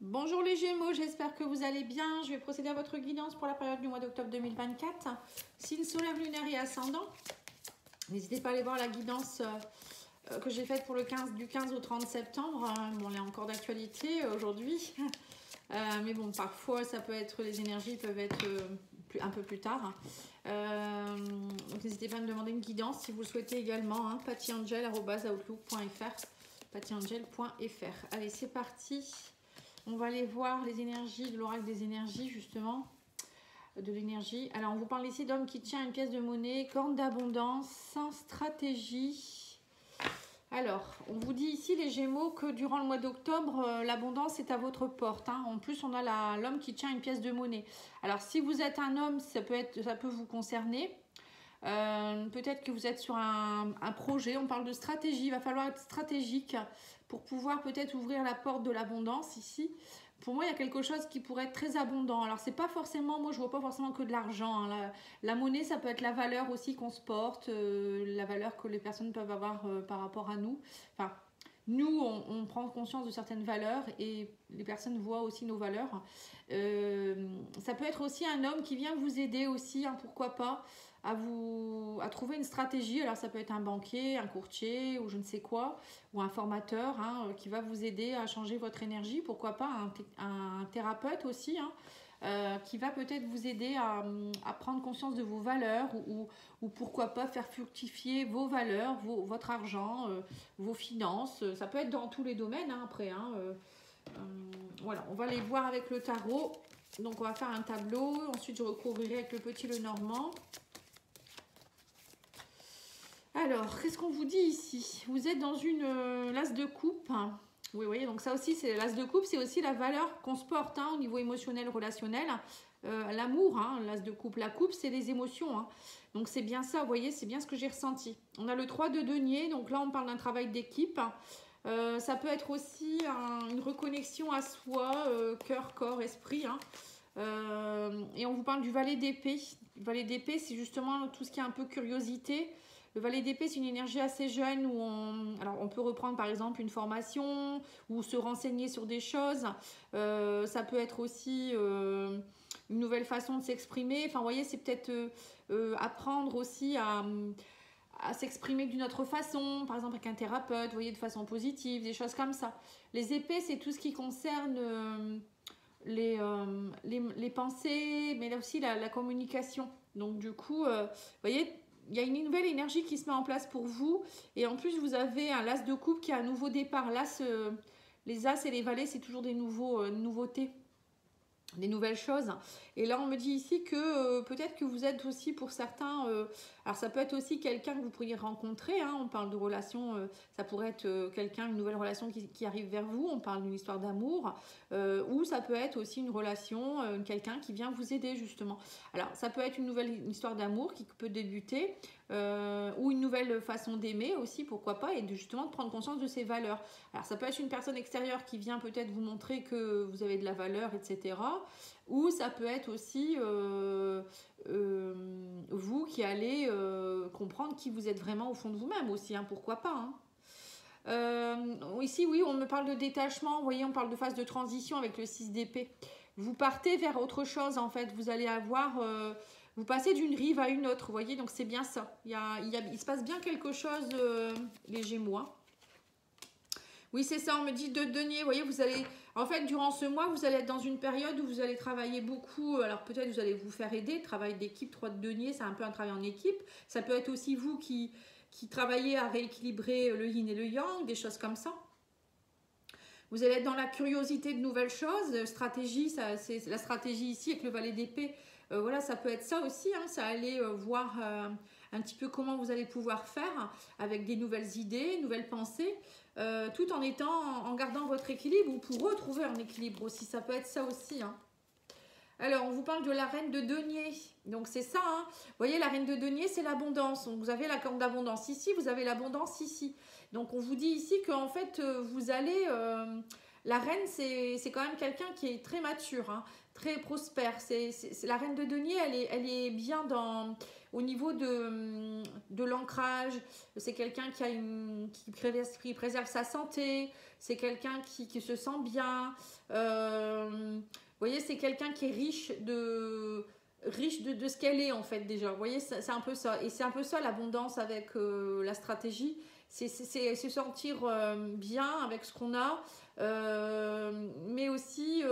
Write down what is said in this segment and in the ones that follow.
Bonjour les Gémeaux, j'espère que vous allez bien. Je vais procéder à votre guidance pour la période du mois d'octobre 2024. Signe solaire, lunaire et ascendant. N'hésitez pas à aller voir la guidance que j'ai faite pour le 15, du 15 au 30 septembre. Bon, elle est encore d'actualité aujourd'hui. Mais bon, parfois, ça peut être, les énergies peuvent être un peu plus tard. Donc n'hésitez pas à me demander une guidance si vous le souhaitez également. Hein, pattyangel@outlook.fr pattyangel.fr. Allez, c'est parti. On va aller voir les énergies de l'oracle des énergies, justement. De l'énergie. Alors, on vous parle ici d'homme qui tient une pièce de monnaie, corne d'abondance, sans stratégie. Alors, on vous dit ici, les Gémeaux, que durant le mois d'octobre, l'abondance est à votre porte. Hein. En plus, on a l'homme qui tient une pièce de monnaie. Alors, si vous êtes un homme, ça peut vous concerner. Peut-être que vous êtes sur un projet, on parle de stratégie, il va falloir être stratégique pour pouvoir peut-être ouvrir la porte de l'abondance ici. Pour moi, il y a quelque chose qui pourrait être très abondant. Alors, c'est pas forcément, moi je vois pas forcément que de l'argent. Hein. La monnaie, ça peut être la valeur aussi qu'on se porte, la valeur que les personnes peuvent avoir par rapport à nous. Enfin, nous, on prend conscience de certaines valeurs et les personnes voient aussi nos valeurs. Ça peut être aussi un homme qui vient vous aider aussi, hein, pourquoi pas, à trouver une stratégie. Alors ça peut être un banquier, un courtier ou je ne sais quoi, ou un formateur hein, qui va vous aider à changer votre énergie. Pourquoi pas un thérapeute aussi, hein, qui va peut-être vous aider à prendre conscience de vos valeurs ou pourquoi pas faire fructifier vos valeurs, votre argent, vos finances. Ça peut être dans tous les domaines hein, après. Hein, voilà, on va aller voir avec le tarot. Donc on va faire un tableau. Ensuite je recouvrirai avec le petit Lenormand. Alors, qu'est-ce qu'on vous dit ici? Vous êtes dans une l'as de coupe. Oui, voyez, donc ça aussi, c'est l'as de coupe, c'est aussi la valeur qu'on se porte hein, au niveau émotionnel, relationnel. L'amour, hein, l'as de coupe. La coupe, c'est les émotions. Hein. Donc c'est bien ça, vous voyez, c'est bien ce que j'ai ressenti. On a le 3 de denier, donc là on parle d'un travail d'équipe. Ça peut être aussi une reconnexion à soi, cœur, corps, esprit. Hein. Et on vous parle du valet d'épée. Le valet d'épée, c'est justement tout ce qui est un peu curiosité. Le valet d'épée, c'est une énergie assez jeune où on peut reprendre par exemple une formation ou se renseigner sur des choses. Ça peut être aussi une nouvelle façon de s'exprimer. Enfin, vous voyez, c'est peut-être apprendre aussi à s'exprimer d'une autre façon, par exemple avec un thérapeute, vous voyez, de façon positive, des choses comme ça. Les épées, c'est tout ce qui concerne les pensées, mais là aussi la communication. Donc du coup, vous voyez, il y a une nouvelle énergie qui se met en place pour vous. Et en plus, vous avez un l'as de coupe qui a un nouveau départ. L'as, les as et les valets, c'est toujours des nouveautés. Des nouvelles choses. Et là, on me dit ici que peut-être que vous êtes aussi pour certains... alors, ça peut être aussi quelqu'un que vous pourriez rencontrer. Hein, on parle de relation. Ça pourrait être quelqu'un, une nouvelle relation qui arrive vers vous. On parle d'une histoire d'amour. Ou ça peut être aussi une relation, quelqu'un qui vient vous aider, justement. Alors, ça peut être une nouvelle histoire d'amour qui peut débuter. Ou une nouvelle façon d'aimer aussi, pourquoi pas. Et justement, de prendre conscience de ses valeurs. Alors, ça peut être une personne extérieure qui vient peut-être vous montrer que vous avez de la valeur, etc. Ou ça peut être aussi vous qui allez comprendre qui vous êtes vraiment au fond de vous-même aussi, hein, pourquoi pas. Hein. Ici, oui, on me parle de détachement. Vous voyez, on parle de phase de transition avec le 6 d'épée. Vous partez vers autre chose, en fait. Vous allez avoir... vous passez d'une rive à une autre, vous voyez, donc c'est bien ça. Il se passe bien quelque chose, les Gémeaux. Hein. Oui, c'est ça, on me dit de denier. Vous voyez, vous allez... En fait, durant ce mois, vous allez être dans une période où vous allez travailler beaucoup. Alors, peut-être vous allez vous faire aider. Travail d'équipe, 3 de denier, c'est un peu un travail en équipe. Ça peut être aussi vous qui travaillez à rééquilibrer le yin et le yang, des choses comme ça. Vous allez être dans la curiosité de nouvelles choses. Stratégie, c'est la stratégie ici avec le valet d'épée. Voilà, ça peut être ça aussi. Hein, ça allait voir un petit peu comment vous allez pouvoir faire avec des nouvelles idées, nouvelles pensées. Tout en gardant votre équilibre ou pour retrouver un équilibre aussi. Ça peut être ça aussi. Hein. Alors, on vous parle de la reine de denier. Donc, c'est ça. Hein. Vous voyez, la reine de denier, c'est l'abondance. Donc, vous avez la corde d'abondance ici, vous avez l'abondance ici. Donc, on vous dit ici qu'en fait, vous allez La reine, c'est quand même quelqu'un qui est très mature, hein, très prospère. La reine de denier, elle est bien au niveau de l'ancrage. C'est quelqu'un qui préserve sa santé. C'est quelqu'un qui se sent bien. Vous voyez, c'est quelqu'un qui est riche de ce qu'elle est en fait déjà. Vous voyez, c'est un peu ça. Et c'est un peu ça l'abondance avec la stratégie. C'est se sentir bien avec ce qu'on a. Mais aussi,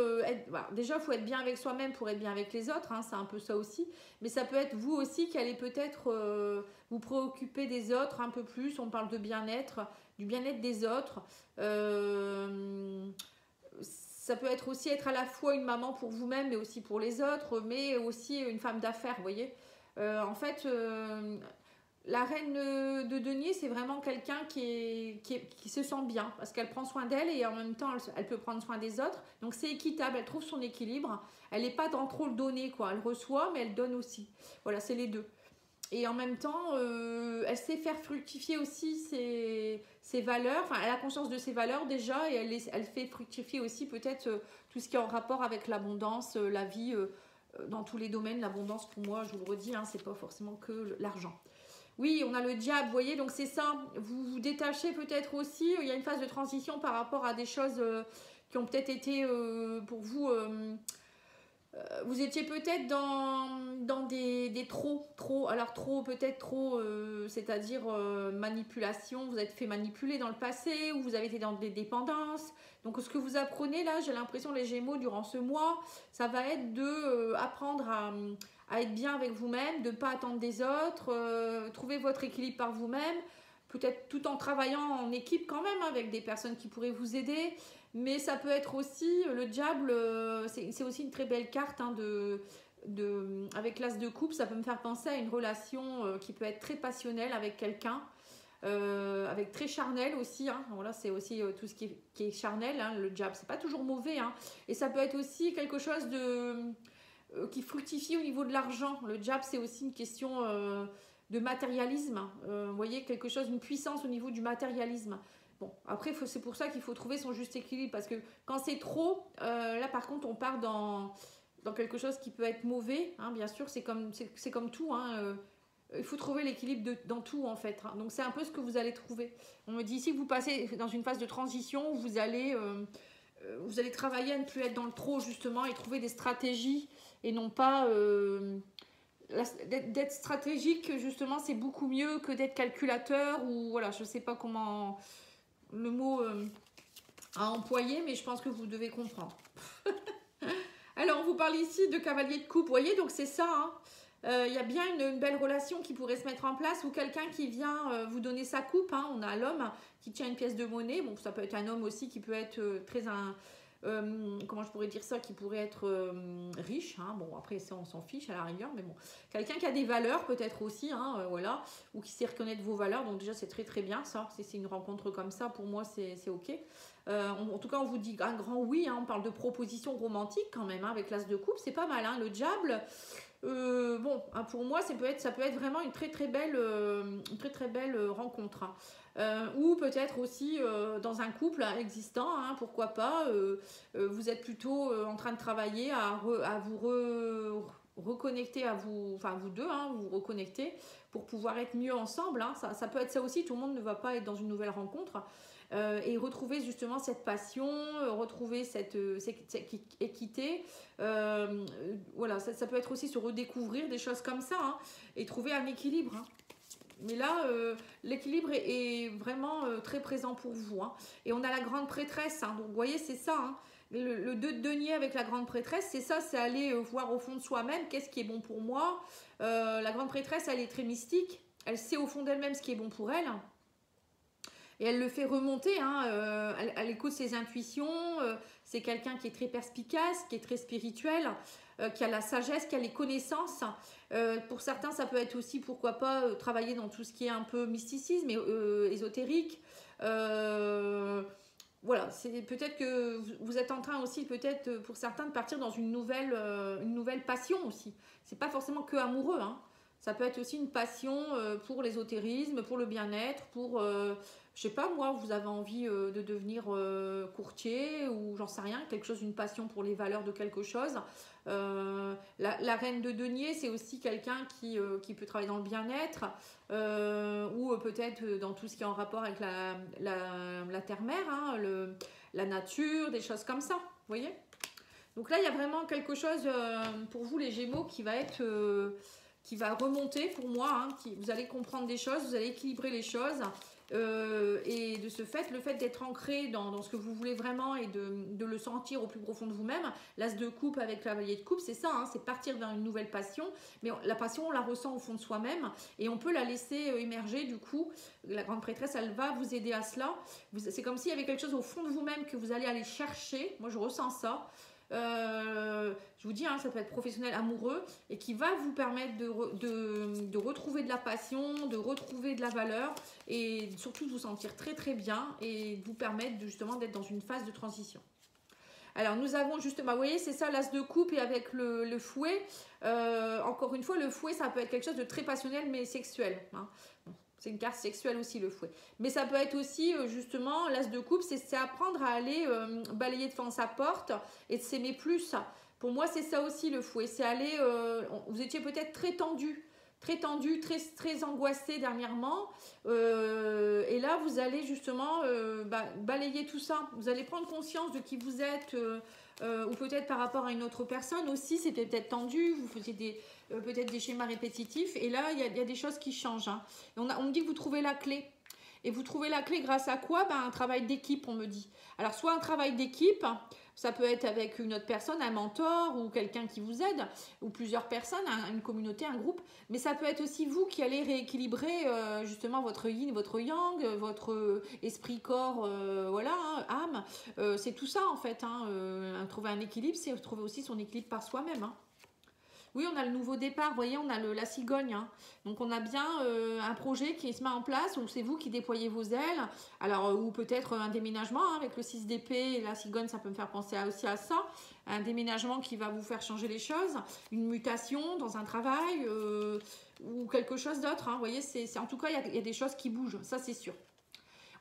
voilà, déjà, il faut être bien avec soi-même pour être bien avec les autres. Hein, c'est un peu ça aussi. Mais ça peut être vous aussi qui allez peut-être vous préoccuper des autres un peu plus. On parle de bien-être, du bien-être des autres. Ça peut être aussi être à la fois une maman pour vous-même, mais aussi pour les autres, mais aussi une femme d'affaires, vous voyez. En fait, la reine de denier, c'est vraiment quelqu'un qui se sent bien, parce qu'elle prend soin d'elle et en même temps, elle peut prendre soin des autres. Donc c'est équitable, elle trouve son équilibre. Elle n'est pas dans trop le donner, quoi. Elle reçoit, mais elle donne aussi. Voilà, c'est les deux. Et en même temps, elle sait faire fructifier aussi ses valeurs. Enfin, elle a conscience de ses valeurs déjà et elle fait fructifier aussi peut-être tout ce qui est en rapport avec l'abondance, la vie dans tous les domaines. L'abondance, pour moi, je vous le redis, hein, c'est pas forcément que l'argent. Oui, on a le diable, vous voyez, donc c'est ça. Vous vous détachez peut-être aussi. Il y a une phase de transition par rapport à des choses qui ont peut-être été pour vous... vous étiez peut-être dans des trop, alors trop, peut-être trop, c'est-à-dire manipulation, vous êtes fait manipuler dans le passé, ou vous avez été dans des dépendances. Donc ce que vous apprenez là, j'ai l'impression les Gémeaux durant ce mois, ça va être de apprendre à être bien avec vous-même, de ne pas attendre des autres, trouver votre équilibre par vous-même, peut-être tout en travaillant en équipe quand même, avec des personnes qui pourraient vous aider. Mais ça peut être aussi, le diable, c'est aussi une très belle carte hein, avec l'as de coupe. Ça peut me faire penser à une relation qui peut être très passionnelle avec quelqu'un, avec très charnel aussi. Hein. Voilà, c'est aussi tout ce qui est charnel, hein, le diable. C'est pas toujours mauvais. Hein. Et ça peut être aussi quelque chose qui fructifie au niveau de l'argent. Le diable, c'est aussi une question de matérialisme. Vous voyez, quelque chose, une puissance au niveau du matérialisme. Bon, après, c'est pour ça qu'il faut trouver son juste équilibre, parce que quand c'est trop, là par contre, on part dans quelque chose qui peut être mauvais, hein, bien sûr, c'est comme tout, hein, il faut trouver l'équilibre dans tout en fait, hein. Donc c'est un peu ce que vous allez trouver. On me dit ici que vous passez dans une phase de transition où vous allez travailler à ne plus être dans le trop justement et trouver des stratégies et non pas... d'être stratégique justement c'est beaucoup mieux que d'être calculateur ou voilà, je sais pas comment le mot à employer, mais je pense que vous devez comprendre. Alors, on vous parle ici de cavalier de coupe, vous voyez, donc c'est ça, hein. Y a bien une belle relation qui pourrait se mettre en place, ou quelqu'un qui vient vous donner sa coupe, hein. On a l'homme qui tient une pièce de monnaie, bon, ça peut être un homme aussi qui peut être comment je pourrais dire ça, qui pourrait être riche, hein. Bon après ça on s'en fiche à la rigueur, mais bon, quelqu'un qui a des valeurs peut-être aussi, hein, voilà, ou qui sait reconnaître vos valeurs, donc déjà c'est très très bien ça, si c'est une rencontre comme ça, pour moi c'est ok. En tout cas on vous dit un grand oui, hein, on parle de proposition romantique quand même, hein, avec l'as de coupe, c'est pas mal, hein, le diable. Bon, hein, pour moi ça peut être vraiment une très très belle rencontre, hein. Ou peut-être aussi dans un couple existant, hein, pourquoi pas, vous êtes plutôt en train de travailler à vous reconnecter à vous, enfin vous deux, hein, vous reconnecter pour pouvoir être mieux ensemble, hein. Ça peut être ça aussi, tout le monde ne va pas être dans une nouvelle rencontre. Et retrouver justement cette passion, retrouver cette équité. Voilà, ça peut être aussi se redécouvrir des choses comme ça, hein, et trouver un équilibre, hein. Mais là, l'équilibre est vraiment très présent pour vous, hein. Et on a la grande prêtresse, hein. Donc vous voyez, c'est ça, hein. Le 2 de denier avec la grande prêtresse, c'est ça, c'est aller voir au fond de soi-même, qu'est-ce qui est bon pour moi. La grande prêtresse, elle est très mystique, elle sait au fond d'elle-même ce qui est bon pour elle. Et elle le fait remonter, hein, elle écoute ses intuitions, c'est quelqu'un qui est très perspicace, qui est très spirituel, qui a la sagesse, qui a les connaissances. Pour certains, ça peut être aussi, pourquoi pas, travailler dans tout ce qui est un peu mysticisme, ésotérique. Voilà, c'est peut-être que vous êtes en train aussi, peut-être pour certains, de partir dans une nouvelle passion aussi. C'est pas forcément que amoureux, hein. Ça peut être aussi une passion pour l'ésotérisme, pour le bien-être, pour je sais pas moi, vous avez envie de devenir courtier ou j'en sais rien, quelque chose, une passion pour les valeurs de quelque chose. La reine de denier, c'est aussi quelqu'un qui peut travailler dans le bien-être ou peut-être dans tout ce qui est en rapport avec la terre-mère, hein, la nature, des choses comme ça, vous voyez. Donc là, il y a vraiment quelque chose pour vous, les Gémeaux, qui va être... qui va remonter pour moi, hein, vous allez comprendre des choses, vous allez équilibrer les choses et de ce fait, le fait d'être ancré dans ce que vous voulez vraiment et de le sentir au plus profond de vous-même, l'as de coupe avec le cavalier de coupe, c'est ça, hein, c'est partir vers une nouvelle passion, mais la passion on la ressent au fond de soi-même et on peut la laisser émerger du coup, la grande prêtresse elle va vous aider à cela, c'est comme s'il y avait quelque chose au fond de vous-même que vous allez aller chercher, moi je ressens ça. Je vous dis, hein, ça peut être professionnel, amoureux, et qui va vous permettre de retrouver de la passion, de retrouver de la valeur, et surtout de vous sentir très très bien, et de vous permettre justement d'être dans une phase de transition. Alors nous avons justement, vous voyez, c'est ça l'as de coupe et avec le fouet, encore une fois, le fouet ça peut être quelque chose de très passionnel mais sexuel, hein. C'est une carte sexuelle aussi, le fouet. Mais ça peut être aussi, justement, l'as de coupe, c'est apprendre à aller balayer devant sa porte et de s'aimer plus. Pour moi, c'est ça aussi, le fouet. C'est aller... vous étiez peut-être très tendu, très angoissé dernièrement. Et là, vous allez justement balayer tout ça. Vous allez prendre conscience de qui vous êtes, ou peut-être par rapport à une autre personne aussi. C'était peut-être tendu, vous faisiez peut-être des schémas répétitifs. Et là, il y a des choses qui changent. Hein. Et on me dit que vous trouvez la clé. Et vous trouvez la clé grâce à quoi? Un travail d'équipe, on me dit. Alors, soit un travail d'équipe, ça peut être avec une autre personne, un mentor ou quelqu'un qui vous aide, ou plusieurs personnes, une communauté, un groupe. Mais ça peut être aussi vous qui allez rééquilibrer justement votre yin, votre yang, votre esprit-corps, voilà, hein, âme. C'est tout ça en fait. Hein, trouver un équilibre, c'est trouver aussi son équilibre par soi-même. Hein. Oui, on a le nouveau départ, vous voyez, on a la cigogne. Hein. Donc, on a bien un projet qui se met en place où c'est vous qui déployez vos ailes. Alors, ou peut-être un déménagement hein, avec le 6 d'épée et la cigogne, ça peut me faire penser aussi à ça. Un déménagement qui va vous faire changer les choses. Une mutation dans un travail ou quelque chose d'autre. Hein. Vous voyez, en tout cas, il y a des choses qui bougent, ça c'est sûr.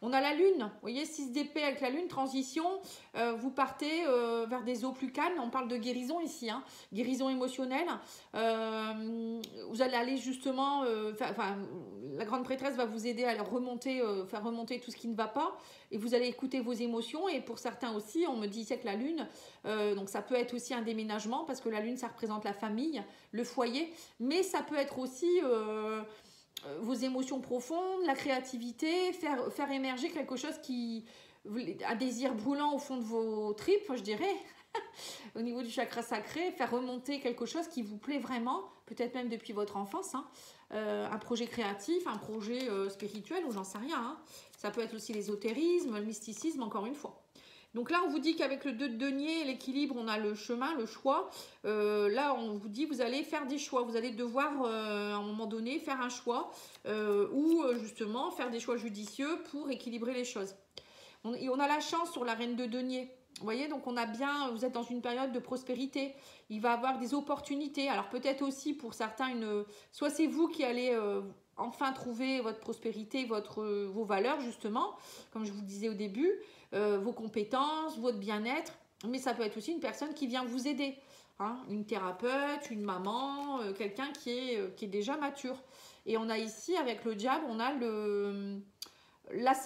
On a la lune, vous voyez, 6 d'épée avec la lune, transition, vous partez vers des eaux plus calmes, on parle de guérison ici, hein, guérison émotionnelle, vous allez aller justement, la grande prêtresse va vous aider à faire remonter tout ce qui ne va pas, et vous allez écouter vos émotions, et pour certains aussi, on me disait que la lune, donc ça peut être aussi un déménagement, parce que la lune, ça représente la famille, le foyer, mais ça peut être aussi... vos émotions profondes, la créativité, faire émerger quelque chose un désir brûlant au fond de vos tripes, je dirais, au niveau du chakra sacré, faire remonter quelque chose qui vous plaît vraiment, peut-être même depuis votre enfance, hein, un projet créatif, un projet spirituel, ou j'en sais rien. Hein. Ça peut être aussi l'ésotérisme, le mysticisme, encore une fois. Donc là, on vous dit qu'avec le 2 de denier, l'équilibre, on a le chemin, le choix. Là, on vous dit, vous allez faire des choix. Vous allez devoir, à un moment donné, faire un choix ou justement faire des choix judicieux pour équilibrer les choses. Et on a la chance sur la reine de denier. Vous voyez, donc on a bien, vous êtes dans une période de prospérité. Il va y avoir des opportunités. Alors peut-être aussi pour certains, soit c'est vous qui allez... enfin trouver votre prospérité, vos valeurs justement, comme je vous le disais au début, vos compétences, votre bien-être, mais ça peut être aussi une personne qui vient vous aider, hein, une thérapeute, une maman, quelqu'un qui est déjà mature. Et on a ici, avec le diable, on a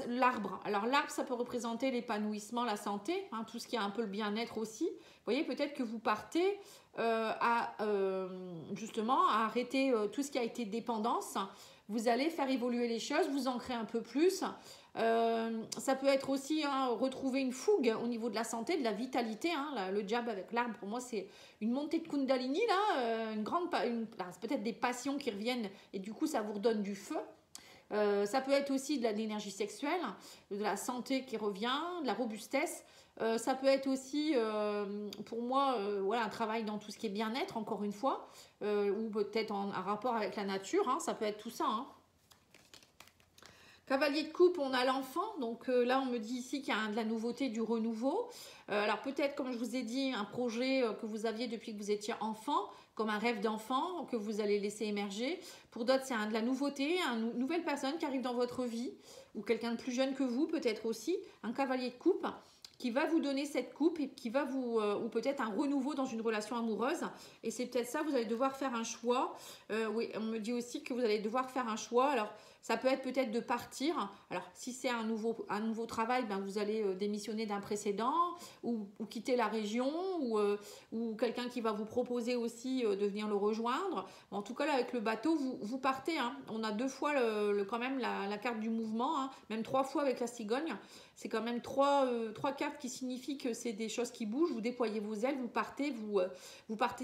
l'arbre. Alors l'arbre, ça peut représenter l'épanouissement, la santé, hein, tout ce qui est un peu le bien-être aussi. Vous voyez, peut-être que vous partez justement à arrêter tout ce qui a été dépendance. Vous allez faire évoluer les choses, vous ancrer un peu plus. Ça peut être aussi hein, retrouver une fougue au niveau de la santé, de la vitalité. Hein, le diable avec l'arbre, pour moi, c'est une montée de Kundalini, là, c'est peut-être des passions qui reviennent et du coup, ça vous redonne du feu. Ça peut être aussi de l'énergie sexuelle, de la santé qui revient, de la robustesse. Ça peut être aussi, pour moi, voilà, un travail dans tout ce qui est bien-être, encore une fois, ou peut-être un rapport avec la nature. Hein, ça peut être tout ça. Hein. Cavalier de coupe, on a l'enfant. Donc là, on me dit ici qu'il y a de la nouveauté, du renouveau. Alors peut-être, comme je vous ai dit, un projet que vous aviez depuis que vous étiez enfant, comme un rêve d'enfant que vous allez laisser émerger. Pour d'autres, c'est de la nouveauté, une nouvelle personne qui arrive dans votre vie, ou quelqu'un de plus jeune que vous, peut-être aussi, un cavalier de coupe qui va vous donner cette coupe et qui va vous, ou peut-être un renouveau dans une relation amoureuse. Et c'est peut-être ça, vous allez devoir faire un choix. Oui, on me dit aussi que vous allez devoir faire un choix. Alors, ça peut être peut-être de partir. Alors, si c'est un nouveau travail, ben, vous allez démissionner d'un précédent ou quitter la région ou quelqu'un qui va vous proposer aussi de venir le rejoindre. En tout cas, là, avec le bateau, vous partez. Hein. On a 2 fois quand même la carte du mouvement, hein, même 3 fois avec la cigogne. C'est quand même trois cartes qui signifient que c'est des choses qui bougent. Vous déployez vos ailes, vous partez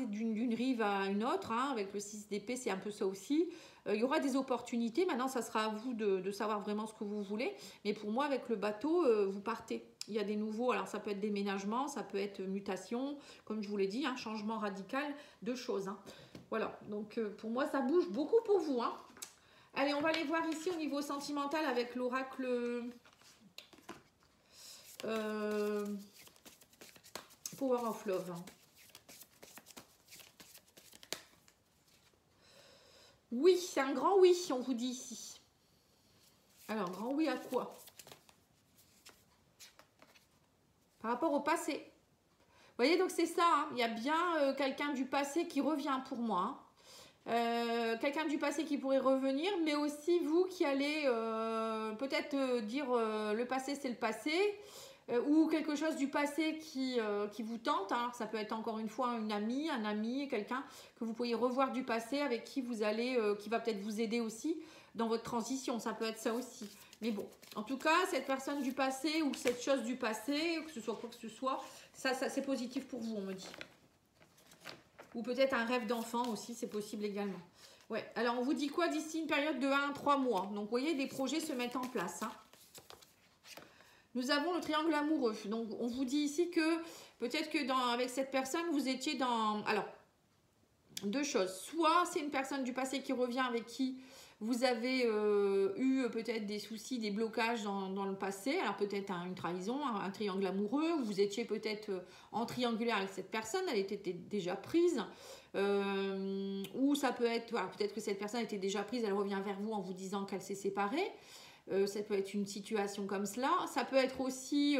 d'une rive à une autre. Hein, avec le 6 d'épée, c'est un peu ça aussi. Il y aura des opportunités. Maintenant, ça sera à vous de savoir vraiment ce que vous voulez. Mais pour moi, avec le bateau, vous partez. Il y a des nouveaux, alors ça peut être déménagement, ça peut être mutation, comme je vous l'ai dit, un changement radical de choses. Hein. Voilà, donc pour moi, ça bouge beaucoup pour vous. Hein. Allez, on va aller voir ici au niveau sentimental avec l'oracle Power of Love. Oui, c'est un grand oui, on vous dit ici. Alors, grand oui à quoi? Par rapport au passé. Vous voyez, donc c'est ça. Hein. Il y a bien quelqu'un du passé qui revient pour moi. Hein. Quelqu'un du passé qui pourrait revenir, mais aussi vous qui allez peut-être dire le passé, c'est le passé. Ou quelque chose du passé qui vous tente. Hein. Ça peut être encore une fois une amie, un ami, quelqu'un que vous pourriez revoir du passé avec qui vous allez, qui va peut-être vous aider aussi dans votre transition. Ça peut être ça aussi. Mais bon, en tout cas, cette personne du passé ou cette chose du passé, que ce soit quoi que ce soit, ça c'est positif pour vous, on me dit. Ou peut-être un rêve d'enfant aussi, c'est possible également. Ouais, alors on vous dit quoi d'ici une période de 1 à 3 mois. Donc vous voyez, des projets se mettent en place. Hein. Nous avons le triangle amoureux. Donc, on vous dit ici que peut-être que avec cette personne, vous étiez dans... Alors, 2 choses. Soit c'est une personne du passé qui revient avec qui vous avez eu peut-être des soucis, des blocages dans le passé. Alors, peut-être une trahison, un triangle amoureux. Vous étiez peut-être en triangulaire avec cette personne. Elle était déjà prise. Ou ça peut être... Voilà, peut-être que cette personne était déjà prise. Elle revient vers vous en vous disant qu'elle s'est séparée. Ça peut être une situation comme cela. Ça peut être aussi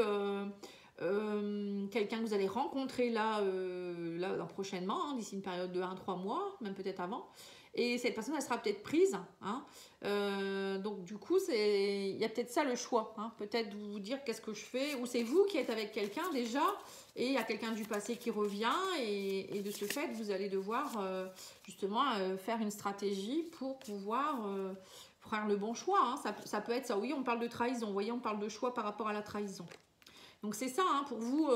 quelqu'un que vous allez rencontrer là prochainement, hein, d'ici une période de 1-3 mois, même peut-être avant. Et cette personne, elle sera peut-être prise. Hein. Donc du coup, il y a peut-être ça le choix. Hein. Peut-être vous dire qu'est-ce que je fais. Ou c'est vous qui êtes avec quelqu'un déjà. Et il y a quelqu'un du passé qui revient. Et de ce fait, vous allez devoir justement faire une stratégie pour pouvoir... faire le bon choix, hein. Ça peut être ça. Oui, on parle de trahison. Vous voyez, on parle de choix par rapport à la trahison. Donc c'est ça, hein, pour vous,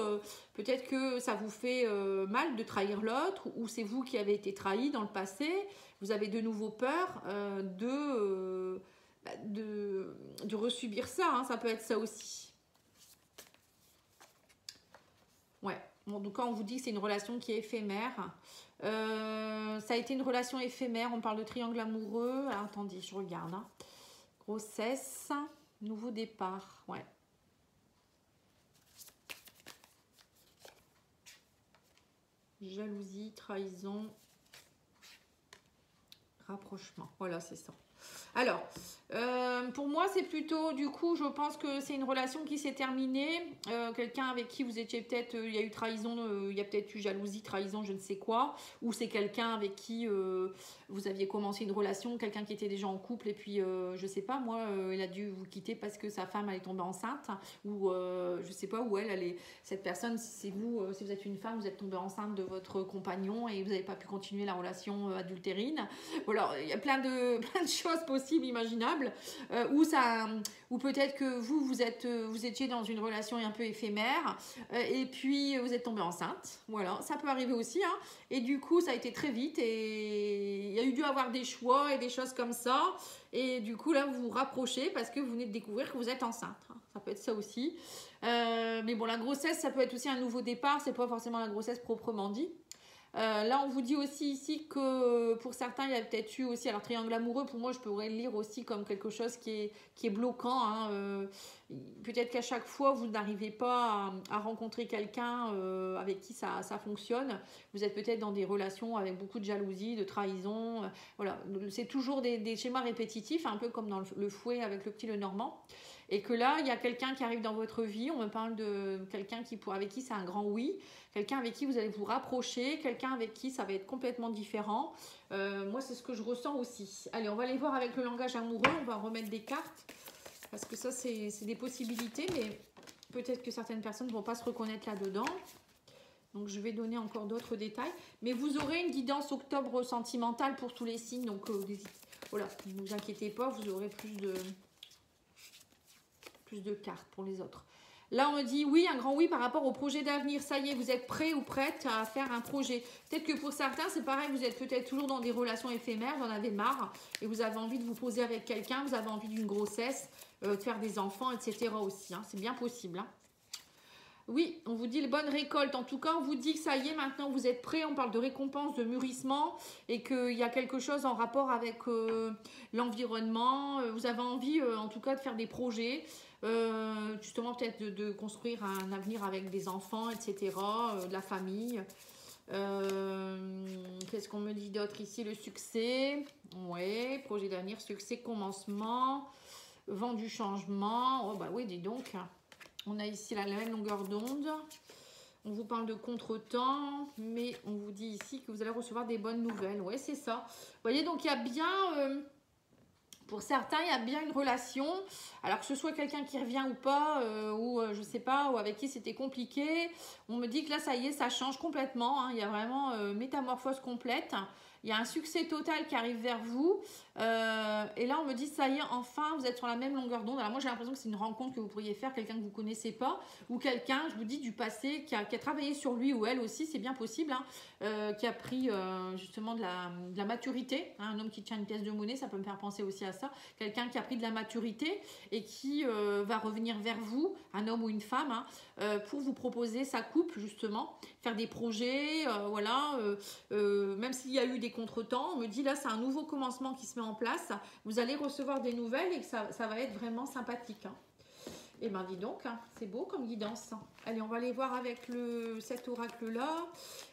peut-être que ça vous fait mal de trahir l'autre, ou c'est vous qui avez été trahi dans le passé. Vous avez de nouveau peur de resubir ça. Hein. Ça peut être ça aussi. Ouais. Bon, donc quand on vous dit que c'est une relation qui est éphémère, ça a été une relation éphémère. On parle de triangle amoureux. Alors, attendez, je regarde. Hein. Grossesse, nouveau départ. Ouais. Jalousie, trahison, rapprochement. Voilà, c'est ça. Alors, pour moi, c'est plutôt, du coup, je pense que c'est une relation qui s'est terminée. Quelqu'un avec qui vous étiez peut-être, il y a eu trahison, il y a peut-être eu jalousie, trahison, je ne sais quoi. Ou c'est quelqu'un avec qui vous aviez commencé une relation, quelqu'un qui était déjà en couple et puis, je sais pas, moi, il a dû vous quitter parce que sa femme, elle est tombée enceinte. Ou, je sais pas, où elle est, cette personne, si vous êtes une femme, vous êtes tombée enceinte de votre compagnon et vous n'avez pas pu continuer la relation adultérine. Voilà, il y a plein de choses possibles, imaginables, ou peut-être que vous étiez dans une relation un peu éphémère et puis vous êtes tombé enceinte. Voilà, ça peut arriver aussi. Hein. Et du coup, ça a été très vite et il y a dû avoir des choix et des choses comme ça. Et du coup, là, vous vous rapprochez parce que vous venez de découvrir que vous êtes enceinte. Hein. Ça peut être ça aussi. Mais bon, la grossesse, ça peut être aussi un nouveau départ. C'est pas forcément la grossesse proprement dit. Là, on vous dit aussi ici que pour certains, il y a peut-être eu aussi, alors triangle amoureux, pour moi, je pourrais le lire aussi comme quelque chose qui est bloquant. Hein. Peut-être qu'à chaque fois, vous n'arrivez pas à rencontrer quelqu'un avec qui ça fonctionne. Vous êtes peut-être dans des relations avec beaucoup de jalousie, de trahison. Voilà, c'est toujours des schémas répétitifs, un peu comme dans le fouet avec le petit Lenormand. Et que là, il y a quelqu'un qui arrive dans votre vie, on me parle de quelqu'un avec qui c'est un grand oui, quelqu'un avec qui vous allez vous rapprocher, quelqu'un avec qui ça va être complètement différent. Moi, c'est ce que je ressens aussi. Allez, on va aller voir avec le langage amoureux, on va remettre des cartes, parce que ça, c'est des possibilités, mais peut-être que certaines personnes ne vont pas se reconnaître là-dedans. Donc, je vais donner encore d'autres détails. Mais vous aurez une guidance octobre sentimentale pour tous les signes, donc voilà, ne vous inquiétez pas, vous aurez plus de cartes pour les autres. Là, on me dit oui, un grand oui par rapport au projet d'avenir. Ça y est, vous êtes prêt ou prête à faire un projet. Peut-être que pour certains, c'est pareil, vous êtes peut-être toujours dans des relations éphémères, vous en avez marre et vous avez envie de vous poser avec quelqu'un, vous avez envie d'une grossesse, de faire des enfants, etc. aussi. Hein. C'est bien possible. Hein. Oui, on vous dit les bonnes récoltes. En tout cas, on vous dit que ça y est, maintenant vous êtes prêts. On parle de récompense, de mûrissement et qu'il y a quelque chose en rapport avec l'environnement. Vous avez envie, en tout cas, de faire des projets. Justement, peut-être de construire un avenir avec des enfants, etc. De la famille. Qu'est-ce qu'on me dit d'autre ici? Le succès. Ouais, projet d'avenir, succès, commencement. Vent du changement. Oh, bah oui, dis donc. On a ici la même longueur d'onde. On vous parle de contretemps, mais on vous dit ici que vous allez recevoir des bonnes nouvelles. Ouais, c'est ça. Vous voyez, donc il y a bien, pour certains, il y a bien une relation. Alors que ce soit quelqu'un qui revient ou pas, ou je sais pas, ou avec qui c'était compliqué. On me dit que là, ça y est, ça change complètement. Hein. Il y a vraiment métamorphose complète. Il y a un succès total qui arrive vers vous. Et là, on me dit, ça y est, enfin, vous êtes sur la même longueur d'onde. Alors moi, j'ai l'impression que c'est une rencontre que vous pourriez faire, quelqu'un que vous ne connaissez pas, ou quelqu'un, je vous dis, du passé, qui a travaillé sur lui ou elle aussi, c'est bien possible, hein, qui a pris justement de la maturité. Hein, un homme qui tient une pièce de monnaie, ça peut me faire penser aussi à ça. Quelqu'un qui a pris de la maturité et qui va revenir vers vous, un homme ou une femme, hein, pour vous proposer sa coupe, justement, faire des projets, voilà, même s'il y a eu des contretemps, on me dit là, c'est un nouveau commencement qui se met en place. Vous allez recevoir des nouvelles et que ça va être vraiment sympathique. Hein. Et ben dis donc, hein, c'est beau comme guidance. Allez, on va aller voir avec cet oracle-là.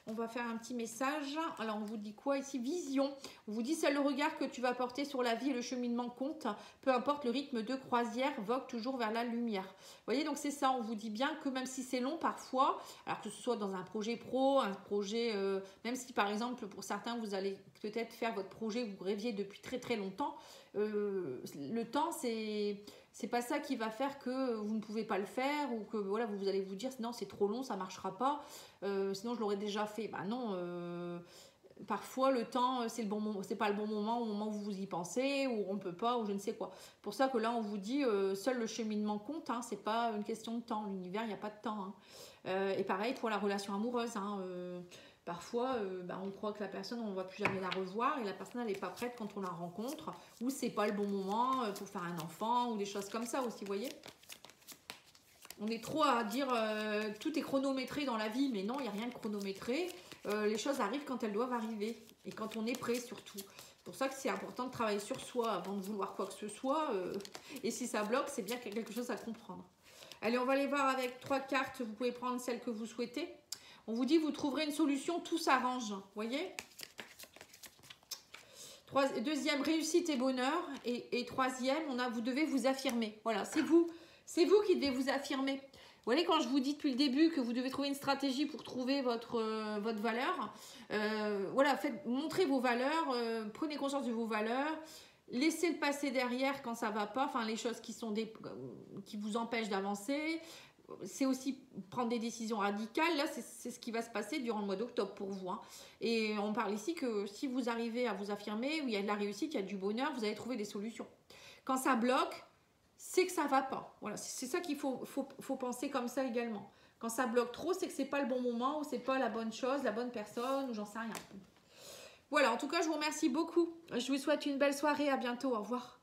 On va faire un petit message. Alors, on vous dit quoi ici? Vision. On vous dit, c'est le regard que tu vas porter sur la vie et le cheminement compte. Peu importe le rythme de croisière, vogue toujours vers la lumière. Vous voyez, donc c'est ça. On vous dit bien que même si c'est long parfois, alors que ce soit dans un projet pro, un projet, même si par exemple, pour certains, vous allez peut-être faire votre projet que vous rêviez depuis très très longtemps, le temps, c'est pas ça qui va faire que vous ne pouvez pas le faire ou que voilà, vous allez vous dire non, c'est trop long, ça marchera pas, sinon je l'aurais déjà fait. Bah non, parfois le temps c'est pas le bon moment au moment où vous y pensez ou on peut pas ou je ne sais quoi. Pour ça que là on vous dit seul le cheminement compte, hein, c'est pas une question de temps. L'univers, il n'y a pas de temps. Hein. Et pareil pour la relation amoureuse. Hein, parfois, on croit que la personne, on ne va plus jamais la revoir et la personne, elle n'est pas prête quand on la rencontre ou c'est pas le bon moment pour faire un enfant ou des choses comme ça aussi, vous voyez. On est trop à dire tout est chronométré dans la vie, mais non, il n'y a rien de chronométré. Les choses arrivent quand elles doivent arriver et quand on est prêt surtout. C'est pour ça que c'est important de travailler sur soi avant de vouloir quoi que ce soit. Et si ça bloque, c'est bien qu'il y a quelque chose à comprendre. Allez, on va aller voir avec 3 cartes. Vous pouvez prendre celle que vous souhaitez. On vous dit, vous trouverez une solution, tout s'arrange. Vous voyez? Deuxième, réussite et bonheur. Et troisième, vous devez vous affirmer. Voilà, c'est vous qui devez vous affirmer. Vous voyez, quand je vous dis depuis le début que vous devez trouver une stratégie pour trouver votre valeur, voilà, montrez vos valeurs, prenez conscience de vos valeurs, laissez le passé derrière quand ça ne va pas, enfin les choses qui vous empêchent d'avancer. C'est aussi prendre des décisions radicales. Là, c'est ce qui va se passer durant le mois d'octobre pour vous. Hein. Et on parle ici que si vous arrivez à vous affirmer, où il y a de la réussite, il y a du bonheur, vous allez trouver des solutions. Quand ça bloque, c'est que ça ne va pas. Voilà, c'est ça qu'il faut penser comme ça également. Quand ça bloque trop, c'est que ce n'est pas le bon moment, ou ce n'est pas la bonne chose, la bonne personne, ou j'en sais rien. Voilà, en tout cas, je vous remercie beaucoup. Je vous souhaite une belle soirée. À bientôt. Au revoir.